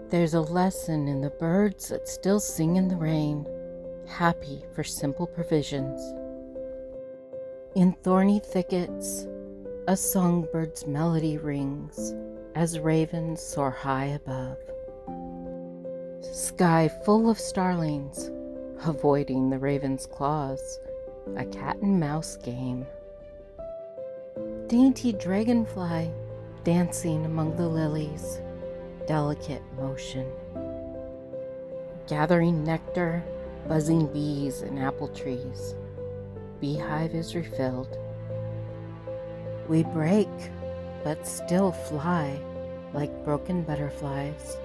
There's a lesson in the birds that still sing in the rain, happy for simple provisions. In thorny thickets, a songbird's melody rings as ravens soar high above. Sky full of starlings, avoiding the raven's claws, a cat and mouse game. Dainty Dragonfly dancing among the lilies, delicate motion. Gathering nectar, buzzing bees in apple trees. Beehive is refilled. We break, but still fly like broken butterflies.